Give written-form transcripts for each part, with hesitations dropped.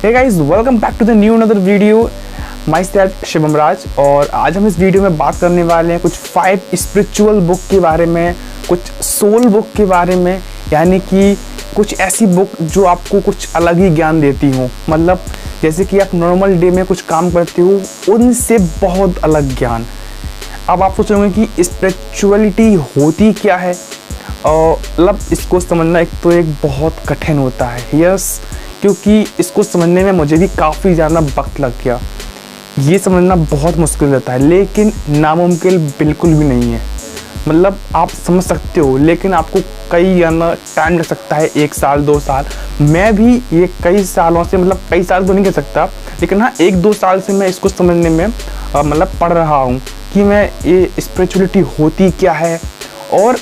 Hey guys, welcome back to the new another video. My self Shivam Raj. और आज हम इस वीडियो में बात करने वाले हैं कुछ 5 स्पिरिचुअल बुक के बारे में, कुछ सोल बुक के बारे में, यानी कि कुछ ऐसी बुक जो आपको कुछ अलग ही ज्ञान देती हो। मतलब जैसे कि आप नॉर्मल डे में कुछ काम करते हो, उनसे बहुत अलग ज्ञान। अब आप सोचोगे कि स्पिरिचुअलिटी होती क्या है, और मतलब इसको समझना एक बहुत कठिन होता है। यस, क्योंकि इसको समझने में मुझे भी काफ़ी ज़्यादा वक्त लग गया। ये समझना बहुत मुश्किल रहता है, लेकिन नामुमकिन बिल्कुल भी नहीं है। मतलब आप समझ सकते हो, लेकिन आपको कई ज़्यादा टाइम लग सकता है, 1 साल 2 साल। मैं भी ये कई सालों से, मतलब कई साल तो नहीं कह सकता, लेकिन हाँ 1-2 साल से मैं इसको समझने में मतलब पढ़ रहा हूँ कि मैं ये स्पिरिचुअलिटी होती क्या है और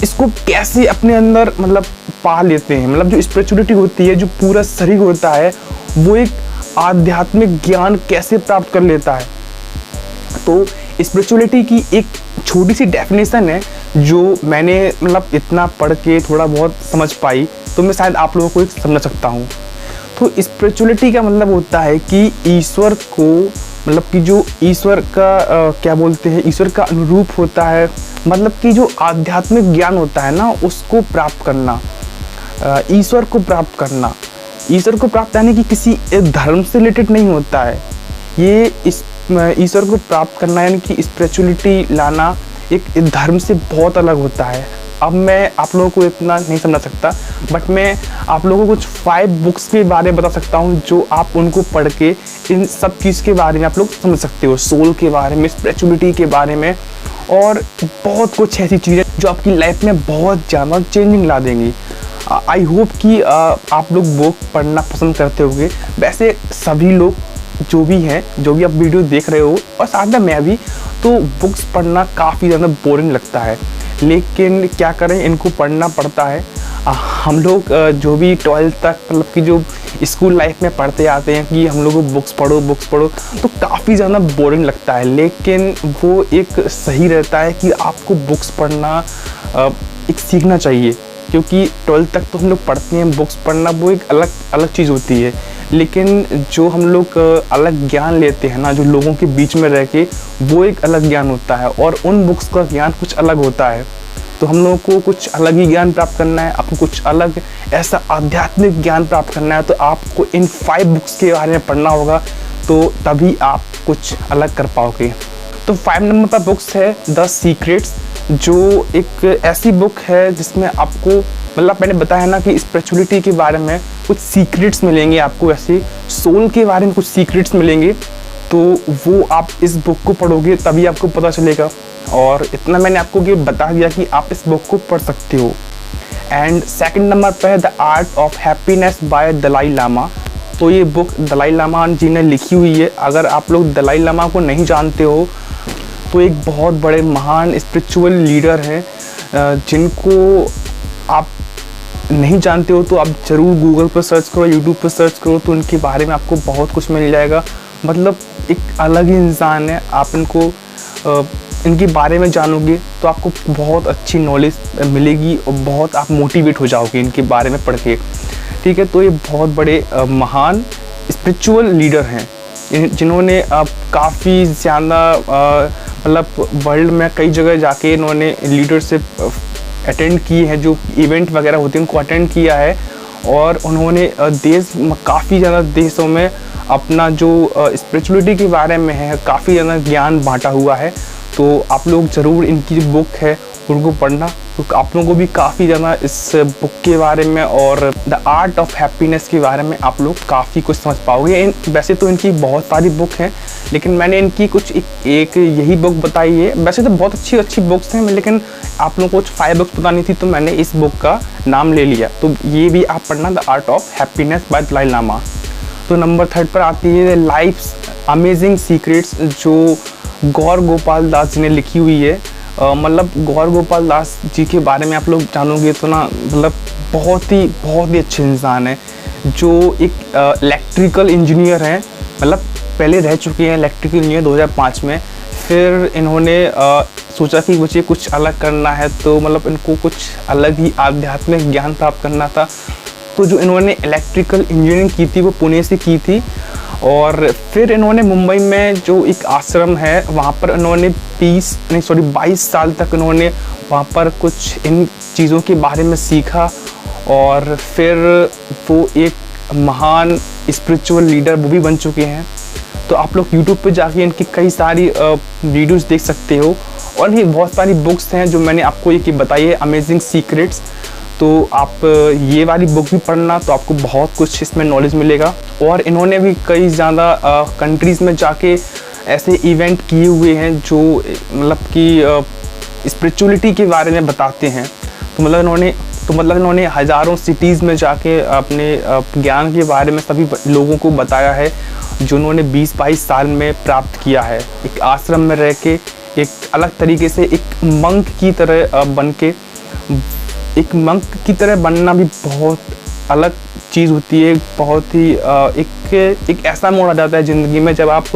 इसको कैसे अपने अंदर मतलब पा लेते हैं। मतलब जो स्पिरिचुअलिटी होती है, जो पूरा शरीर होता है, वो एक आध्यात्मिक ज्ञान कैसे प्राप्त कर लेता है। तो स्पिरिचुअलिटी की एक छोटी सी डेफिनेशन है जो मैंने मतलब इतना पढ़ के थोड़ा बहुत समझ पाई, तो मैं शायद आप लोगों को एक समझ सकता हूँ। तो स्पिरिचुअलिटी का मतलब होता है कि ईश्वर को, मतलब कि जो ईश्वर का क्या बोलते हैं, ईश्वर का अनुरूप होता है। मतलब कि जो आध्यात्मिक ज्ञान होता है ना, उसको प्राप्त करना, ईश्वर को प्राप्त करना। ईश्वर को प्राप्त यानी कि किसी एक धर्म से रिलेटेड नहीं होता है। ये इस ईश्वर को प्राप्त करना यानी कि स्पिरिचुअलिटी लाना एक धर्म से बहुत अलग होता है। अब मैं आप लोगों को इतना नहीं समझा सकता, बट मैं आप लोगों को कुछ 5 बुक्स के बारे में बता सकता हूँ, जो आप उनको पढ़ के इन सब चीज़ के बारे में आप लोग समझ सकते हो। सोल के बारे में, स्पिरिचुअलिटी के बारे में, और बहुत कुछ ऐसी चीज़ें जो आपकी लाइफ में बहुत ज़्यादा चेंजिंग ला देंगी। आई होप कि आप लोग बुक पढ़ना पसंद करते होंगे। वैसे सभी लोग जो भी हैं, जो भी आप वीडियो देख रहे हो, और साथ में मैं भी, तो बुक्स पढ़ना काफ़ी ज़्यादा बोरिंग लगता है, लेकिन क्या करें, इनको पढ़ना पड़ता है। हम लोग जो भी 12th तक, मतलब कि जो स्कूल लाइफ में पढ़ते आते हैं कि हम लोग को बुक्स पढ़ो, तो काफ़ी ज़्यादा बोरिंग लगता है। लेकिन वो एक सही रहता है कि आपको बुक्स पढ़ना एक सीखना चाहिए, क्योंकि 12th तक तो हम लोग पढ़ते हैं। बुक्स पढ़ना वो एक अलग चीज़ होती है, लेकिन जो हम लोग अलग ज्ञान लेते हैं ना, जो लोगों के बीच में रह के, वो एक अलग ज्ञान होता है, और उन बुक्स का ज्ञान कुछ अलग होता है। तो हम लोगों को कुछ अलग ही ज्ञान प्राप्त करना है, आपको कुछ अलग ऐसा आध्यात्मिक ज्ञान प्राप्त करना है, तो आपको इन 5 बुक्स के बारे में पढ़ना होगा, तो तभी आप कुछ अलग कर पाओगे। तो 5 नंबर पर बुक्स है द सीक्रेट्स, जो एक ऐसी बुक है जिसमें आपको, मतलब मैंने बताया ना कि स्पिरिचुअलिटी के बारे में कुछ सीक्रेट्स मिलेंगे आपको, ऐसे सोल के बारे में कुछ सीक्रेट्स मिलेंगे। तो वो आप इस बुक को पढ़ोगे तभी आपको पता चलेगा, और इतना मैंने आपको ये बता दिया कि आप इस बुक को पढ़ सकते हो। एंड 2nd नंबर पर है the art of happiness by Dalai Lama. तो ये बुक दलाई लामा जी ने लिखी हुई है। अगर आप लोग दलाई लामा को नहीं जानते हो, तो एक बहुत बड़े महान स्पिरिचुअल लीडर हैं, जिनको आप नहीं जानते हो तो आप ज़रूर गूगल पर सर्च करो, यूट्यूब पर सर्च करो, तो उनके बारे में आपको बहुत कुछ मिल जाएगा। मतलब एक अलग ही इंसान है। आप इनके बारे में जानोगे तो आपको बहुत अच्छी नॉलेज मिलेगी, और बहुत आप मोटिवेट हो जाओगे इनके बारे में पढ़ के। ठीक है, तो ये बहुत बड़े महान स्पिरिचुअल लीडर हैं, जिन्होंने काफ़ी ज़्यादा मतलब वर्ल्ड में कई जगह जाके इन्होंने लीडरशिप अटेंड की है, जो इवेंट वगैरह होते हैं उनको अटेंड किया है, और उन्होंने काफ़ी ज़्यादा देशों में अपना जो स्पिरिचुअलिटी के बारे में है काफ़ी ज़्यादा ज्ञान बांटा हुआ है। तो आप लोग ज़रूर इनकी जो बुक है उनको पढ़ना, तो आप लोगों को भी काफ़ी ज़्यादा इस बुक के बारे में और द आर्ट ऑफ हैप्पीनेस के बारे में आप लोग काफ़ी कुछ समझ पाओगे। वैसे तो इनकी बहुत सारी बुक हैं, लेकिन मैंने इनकी कुछ एक यही बुक बताई है। वैसे तो बहुत अच्छी बुक्स हैं, लेकिन आप लोगों को कुछ 5 बुक्स बतानी थी, तो मैंने इस बुक का नाम ले लिया। तो ये भी आप पढ़ना, the art of happiness by Dalai Lama. तो नंबर 3 पर आती है लाइफ्स अमेजिंग सीक्रेट्स, जो गौर गोपाल दास जी ने लिखी हुई है। मतलब गौर गोपाल दास जी के बारे में आप लोग जानोगे तो ना, मतलब बहुत ही अच्छे इंसान है, जो एक इलेक्ट्रिकल इंजीनियर हैं। मतलब पहले रह चुके हैं इलेक्ट्रिकल इंजीनियर 2005 में। फिर इन्होंने सोचा कि मुझे कुछ अलग करना है, तो मतलब इनको कुछ अलग ही आध्यात्मिक ज्ञान प्राप्त करना था, तो जो इन्होंने इलेक्ट्रिकल इंजीनियरिंग की थी वो पुणे से की थी, और फिर इन्होंने मुंबई में जो एक आश्रम है वहाँ पर इन्होंने 22 साल तक इन्होंने वहाँ पर कुछ इन चीज़ों के बारे में सीखा, और फिर वो एक महान स्पिरिचुअल लीडर वो भी बन चुके हैं। तो आप लोग YouTube पे जाके इनकी कई सारी वीडियोस देख सकते हो, और भी बहुत सारी बुक्स हैं जो मैंने आपको ये बताई है, अमेजिंग सीक्रेट्स। तो आप ये वाली बुक भी पढ़ना, तो आपको बहुत कुछ इसमें नॉलेज मिलेगा। और इन्होंने भी कई ज़्यादा कंट्रीज़ में जाके ऐसे इवेंट किए हुए हैं जो मतलब कि स्पिरिचुअलिटी के बारे में बताते हैं। तो मतलब इन्होंने हज़ारों सिटीज़ में जाके अपने ज्ञान के बारे में सभी लोगों को बताया है, जो उन्होंने 20-22 साल में प्राप्त किया है। एक आश्रम में रह के एक अलग तरीके से एक मंक की तरह बन के, एक मंक की तरह बनना भी बहुत अलग चीज़ होती है। बहुत ही एक ऐसा मोड़ आ जाता है ज़िंदगी में जब आप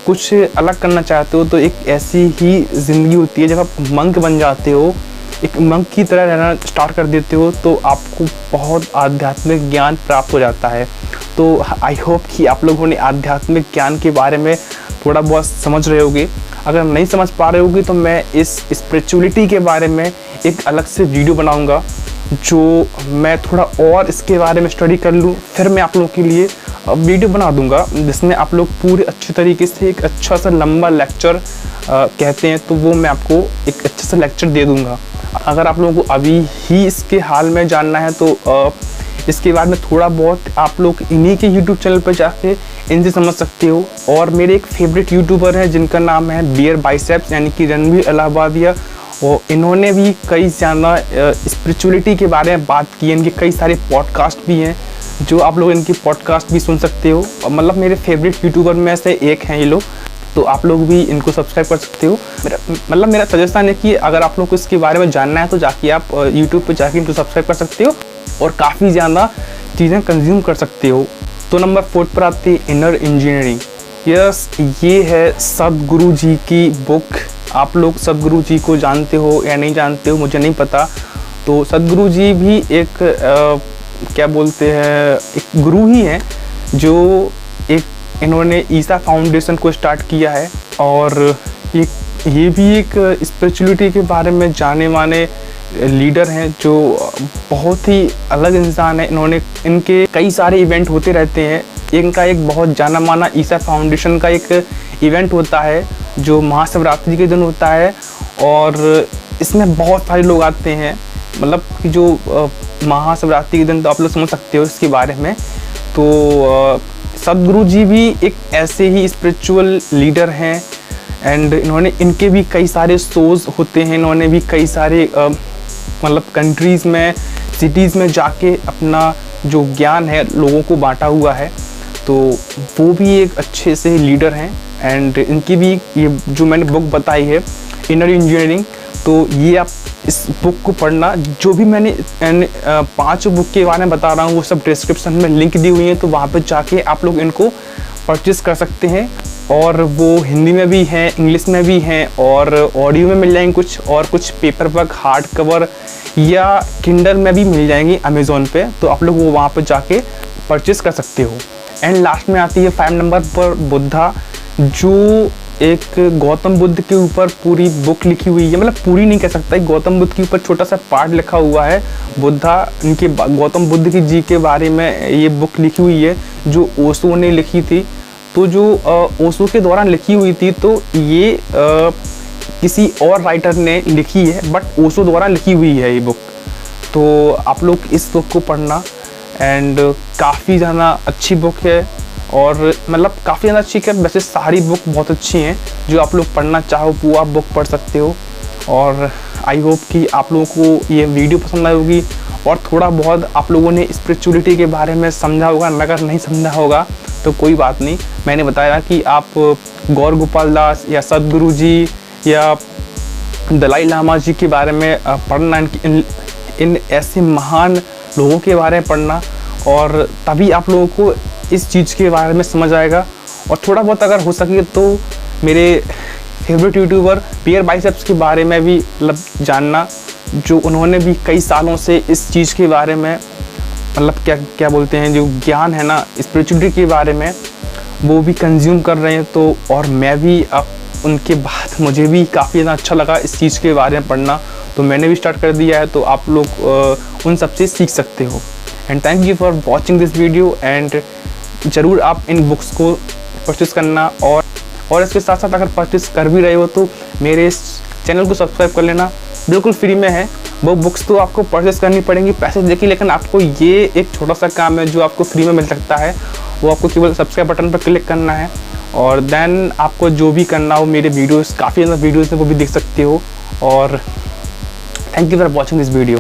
कुछ अलग करना चाहते हो, तो एक ऐसी ही ज़िंदगी होती है जब आप मंक बन जाते हो, एक मंक की तरह रहना स्टार्ट कर देते हो, तो आपको बहुत आध्यात्मिक ज्ञान प्राप्त हो जाता है। तो आई होप कि आप लोगों ने आध्यात्मिक ज्ञान के बारे में थोड़ा बहुत समझ रहे होगे। अगर नहीं समझ पा रहे होगे तो मैं इस स्पिरिचुअलिटी के बारे में एक अलग से वीडियो बनाऊंगा, जो मैं थोड़ा और इसके बारे में स्टडी कर लूँ, फिर मैं आप लोगों के लिए वीडियो बना दूंगा, जिसमें आप लोग पूरे अच्छे तरीके से एक अच्छा सा लंबा लेक्चर कहते हैं, तो वो मैं आपको एक अच्छा सा लेक्चर दे दूंगा। अगर आप लोगों को अभी ही इसके हाल में जानना है तो इसके बाद में थोड़ा बहुत आप लोग इन्हीं के YouTube चैनल पर जाके इनसे समझ सकते हो। और मेरे एक फेवरेट यूट्यूबर है जिनका नाम है बियर बाइसेप्स, यानी कि रणवीर इलाहाबादिया, और इन्होंने भी कई ज़्यादा स्पिरिचुअलिटी के बारे में बात की है। इनके कई सारे पॉडकास्ट भी हैं, जो आप लोग इनकी पॉडकास्ट भी सुन सकते हो। और मतलब मेरे फेवरेट यूट्यूबर में से एक हैं ये लोग, तो आप लोग भी इनको सब्सक्राइब कर सकते हो। मेरा सजेशन है कि अगर आप लोग को इसके बारे में जानना है तो जाके आप यूट्यूब पे जाके इनको सब्सक्राइब कर सकते हो और काफ़ी ज़्यादा चीज़ें कंज्यूम कर सकते हो। तो नंबर 4 पर आती है इनर इंजीनियरिंग। यस, ये है सदगुरु जी की बुक। आप लोग सदगुरु जी को जानते हो या नहीं जानते हो मुझे नहीं पता। तो सदगुरु जी भी एक क्या बोलते हैं, एक गुरु ही हैं, जो एक इन्होंने ईसा फाउंडेशन को स्टार्ट किया है, और ये भी एक स्पिरिचुअलिटी के बारे में जाने माने लीडर हैं, जो बहुत ही अलग इंसान है। इनके कई सारे इवेंट होते रहते हैं। इनका एक बहुत जाना माना ईसा फाउंडेशन का एक इवेंट होता है जो महाशिवरात्रि के दिन होता है, और इसमें बहुत सारे लोग आते हैं। मतलब कि जो महाशिवरात्रि के दिन, तो आप लोग समझ सकते हो इसके बारे में। तो सदगुरु जी भी एक ऐसे ही स्पिरिचुअल लीडर हैं, एंड इनके भी कई सारे शोज़ होते हैं। इन्होंने भी कई सारे मतलब कंट्रीज़ में, सिटीज़ में जाके अपना जो ज्ञान है लोगों को बांटा हुआ है। तो वो भी एक अच्छे से लीडर हैं, एंड इनकी भी ये जो मैंने बुक बताई है इनर इंजीनियरिंग, तो ये आप इस बुक को पढ़ना। जो भी मैंने 5 बुक के बारे में बता रहा हूँ वो सब डिस्क्रिप्शन में लिंक दी हुई है, तो वहाँ पर जाके आप लोग इनको परचेज़ कर सकते हैं। और वो हिंदी में भी हैं, इंग्लिश में भी हैं, और ऑडियो में मिल जाएंगे कुछ, और कुछ पेपर वर्क, हार्ड कवर या किंडल में भी मिल जाएंगी अमेज़ोन पे। तो आप लोग वो वहाँ पर जाके परचेज़ कर सकते हो। एंड लास्ट में आती है 5 नंबर पर बुद्धा, जो एक गौतम बुद्ध के ऊपर पूरी बुक लिखी हुई है। मतलब पूरी नहीं कह सकता, गौतम बुद्ध के ऊपर छोटा सा पार्ट लिखा हुआ है। इनके गौतम बुद्ध की जी के बारे में ये बुक लिखी हुई है, जो ओशो ने लिखी थी। तो जो ओशो के दौरान लिखी हुई थी, तो ये किसी और राइटर ने लिखी है, बट ओशो द्वारा लिखी हुई है ये बुक। तो आप लोग इस बुक को पढ़ना, एंड काफ़ी ज़्यादा अच्छी बुक है, और मतलब काफ़ी ज़्यादा अच्छी है। वैसे सारी बुक बहुत अच्छी हैं, जो आप लोग पढ़ना चाहो वो आप बुक पढ़ सकते हो। और आई होप कि आप लोगों को ये वीडियो पसंद आई होगी, और थोड़ा बहुत आप लोगों ने स्पिरिचुअलिटी के बारे में समझा होगा। अगर नहीं समझा होगा तो कोई बात नहीं, मैंने बताया कि आप गौर गोपाल दास या सदगुरु जी या दलाई लामा जी के बारे में पढ़ना, इन ऐसे महान लोगों के बारे में पढ़ना, और तभी आप लोगों को इस चीज़ के बारे में समझ आएगा। और थोड़ा बहुत अगर हो सके तो मेरे फेवरेट यूट्यूबर बियर बाइसेप्स के बारे में भी मतलब जानना, जो उन्होंने भी कई सालों से इस चीज़ के बारे में मतलब क्या बोलते हैं, जो ज्ञान है ना स्पिरिचुअलिटी के बारे में, वो भी कंज्यूम कर रहे हैं। तो और मैं भी अब उनके बाद मुझे भी काफ़ी ज़्यादा अच्छा लगा इस चीज़ के बारे में पढ़ना, तो मैंने भी स्टार्ट कर दिया है। तो आप लोग उन सब से सीख सकते हो। And thank you for watching this video. And ज़रूर आप इन बुक्स को परचेस करना, और इसके साथ साथ अगर परचेस कर भी रहे हो तो मेरे इस चैनल को सब्सक्राइब कर लेना, बिल्कुल फ्री में है। वो बुक्स तो आपको परचेस करनी पड़ेंगी पैसे देके, लेकिन आपको ये एक छोटा सा काम है जो आपको फ्री में मिल सकता है। वो आपको केवल सब्सक्राइब बटन पर क्लिक करना है, और देन आपको जो भी करना हो, मेरे वीडियोस काफ़ी ज़्यादा वीडियोस हैं वो भी देख सकते हो। और thank you for watching this video.